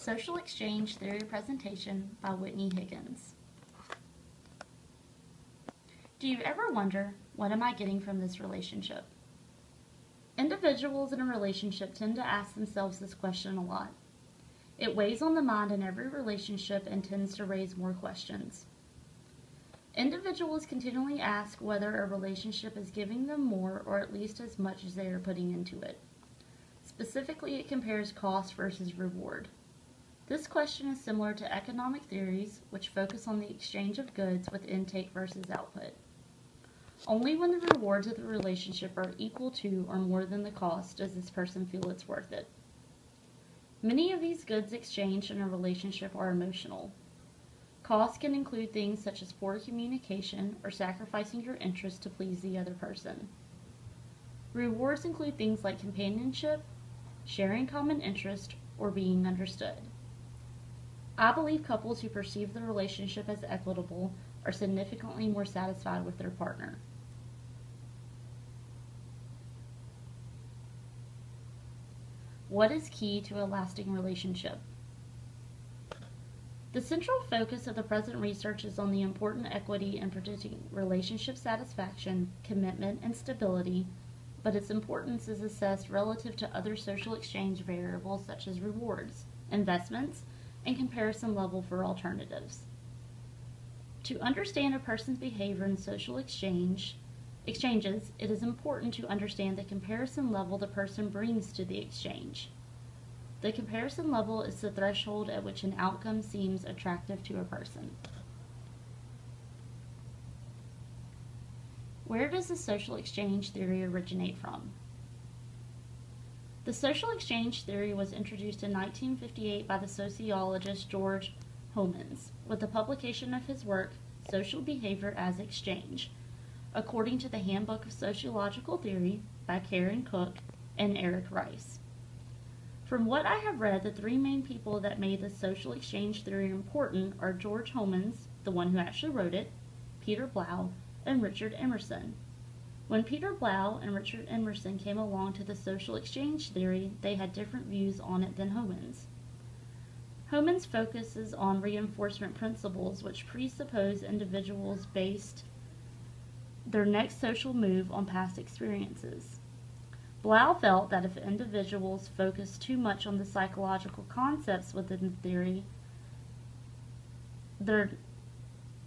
Social Exchange Theory presentation by Whitney Higgins. Do you ever wonder, what am I getting from this relationship? Individuals in a relationship tend to ask themselves this question a lot. It weighs on the mind in every relationship and tends to raise more questions. Individuals continually ask whether a relationship is giving them more or at least as much as they are putting into it. Specifically, it compares cost versus reward. This question is similar to economic theories, which focus on the exchange of goods with intake versus output. Only when the rewards of the relationship are equal to or more than the cost does this person feel it's worth it. Many of these goods exchanged in a relationship are emotional. Costs can include things such as poor communication or sacrificing your interests to please the other person. Rewards include things like companionship, sharing common interest, or being understood. I believe couples who perceive the relationship as equitable are significantly more satisfied with their partner. What is key to a lasting relationship? The central focus of the present research is on the important equity in predicting relationship satisfaction, commitment, and stability, but its importance is assessed relative to other social exchange variables such as rewards, investments, and comparison level for alternatives. To understand a person's behavior in social exchanges, it is important to understand the comparison level the person brings to the exchange. The comparison level is the threshold at which an outcome seems attractive to a person. Where does the social exchange theory originate from? The social exchange theory was introduced in 1958 by the sociologist George Homans, with the publication of his work, Social Behavior as Exchange, according to the Handbook of Sociological Theory by Karen Cook and Eric Rice. From what I have read, the three main people that made the social exchange theory important are George Homans, the one who actually wrote it, Peter Blau, and Richard Emerson. When Peter Blau and Richard Emerson came along to the social exchange theory, they had different views on it than Homans. Homans focuses on reinforcement principles, which presuppose individuals based their next social move on past experiences. Blau felt that if individuals focused too much on the psychological concepts within the theory,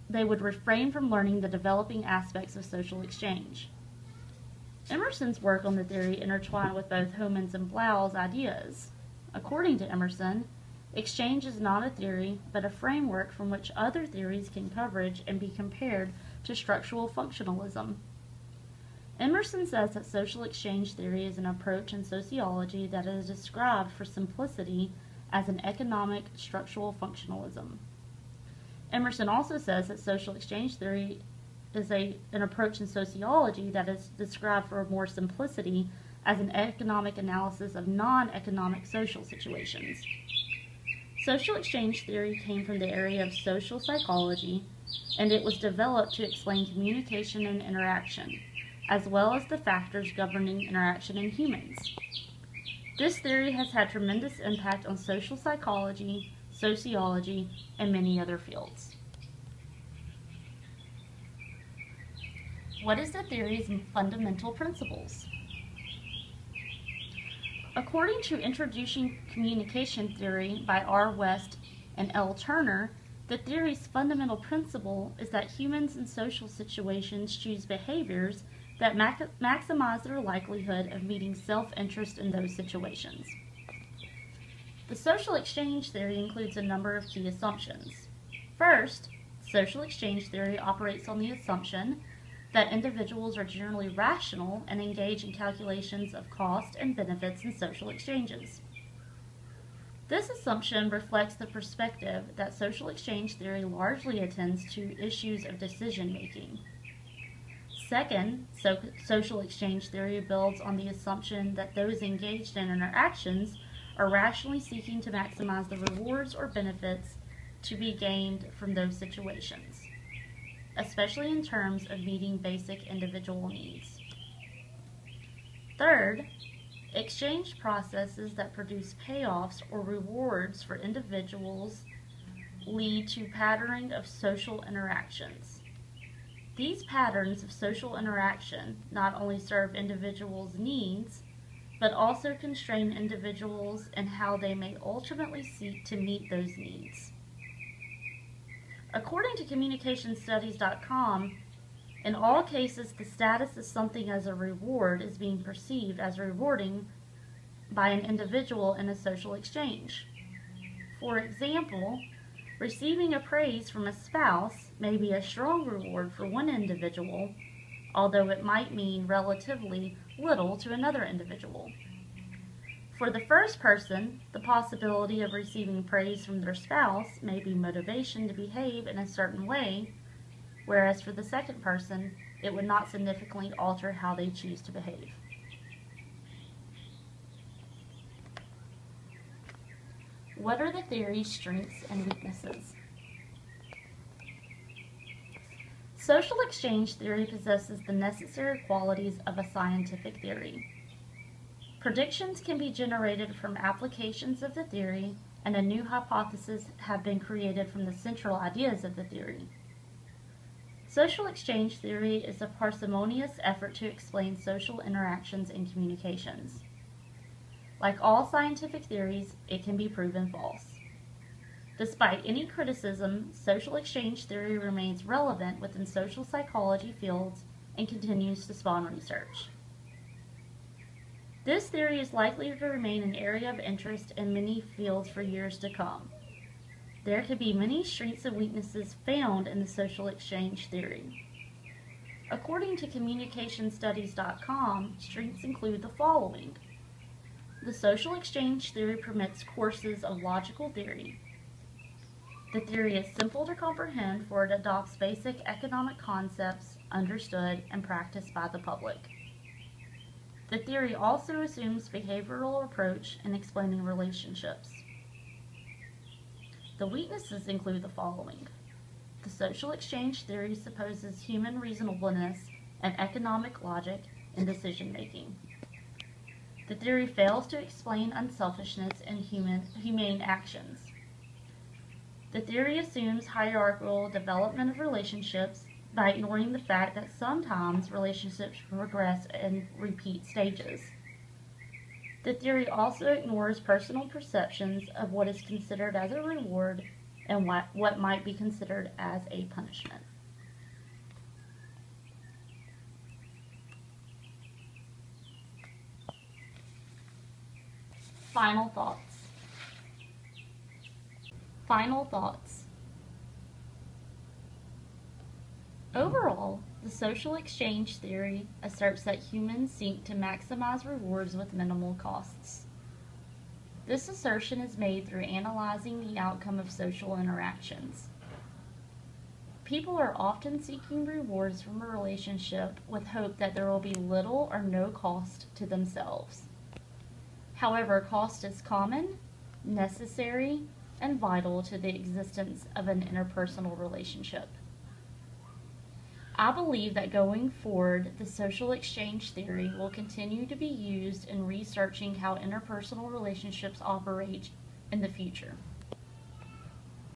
they would refrain from learning the developing aspects of social exchange. Emerson's work on the theory intertwined with both Homans and Blau's ideas. According to Emerson, exchange is not a theory, but a framework from which other theories can coverage and be compared to structural functionalism. Emerson says that social exchange theory is an approach in sociology that is described for simplicity as an economic structural functionalism. Emerson also says that social exchange theory is an approach in sociology that is described for more simplicity as an economic analysis of non-economic social situations. Social exchange theory came from the area of social psychology, and it was developed to explain communication and interaction, as well as the factors governing interaction in humans. This theory has had tremendous impact on social psychology, sociology, and many other fields. What is the theory's fundamental principles? According to Introducing Communication Theory by R. West and L. Turner, the theory's fundamental principle is that humans in social situations choose behaviors that maximize their likelihood of meeting self-interest in those situations. The social exchange theory includes a number of key assumptions. First, social exchange theory operates on the assumption that individuals are generally rational and engage in calculations of cost and benefits in social exchanges. This assumption reflects the perspective that social exchange theory largely attends to issues of decision-making. Second, social exchange theory builds on the assumption that those engaged in interactions are rationally seeking to maximize the rewards or benefits to be gained from those situations, especially in terms of meeting basic individual needs. Third, exchange processes that produce payoffs or rewards for individuals lead to patterning of social interactions. These patterns of social interaction not only serve individuals' needs, but also constrain individuals in how they may ultimately seek to meet those needs. According to communicationstudies.com, in all cases, the status of something as a reward is being perceived as rewarding by an individual in a social exchange. For example, receiving a praise from a spouse may be a strong reward for one individual, although it might mean relatively little to another individual. For the first person, the possibility of receiving praise from their spouse may be motivation to behave in a certain way, whereas for the second person, it would not significantly alter how they choose to behave. What are the theory's strengths and weaknesses? Social exchange theory possesses the necessary qualities of a scientific theory. Predictions can be generated from applications of the theory, and a new hypothesis have been created from the central ideas of the theory. Social exchange theory is a parsimonious effort to explain social interactions and communications. Like all scientific theories, it can be proven false. Despite any criticism, social exchange theory remains relevant within social psychology fields and continues to spawn research. This theory is likely to remain an area of interest in many fields for years to come. There could be many strengths and weaknesses found in the social exchange theory. According to communicationstudies.com, strengths include the following. The social exchange theory permits courses of logical theory. The theory is simple to comprehend, for it adopts basic economic concepts understood and practiced by the public. The theory also assumes behavioral approach in explaining relationships. The weaknesses include the following. The social exchange theory supposes human reasonableness and economic logic in decision making. The theory fails to explain unselfishness and humane actions. The theory assumes hierarchical development of relationships by ignoring the fact that sometimes relationships progress in repeat stages. The theory also ignores personal perceptions of what is considered as a reward and what might be considered as a punishment. Final thoughts. Final thoughts. Overall, the social exchange theory asserts that humans seek to maximize rewards with minimal costs. This assertion is made through analyzing the outcome of social interactions. People are often seeking rewards from a relationship with hope that there will be little or no cost to themselves. However, cost is common, necessary, and vital to the existence of an interpersonal relationship. I believe that going forward, the social exchange theory will continue to be used in researching how interpersonal relationships operate in the future.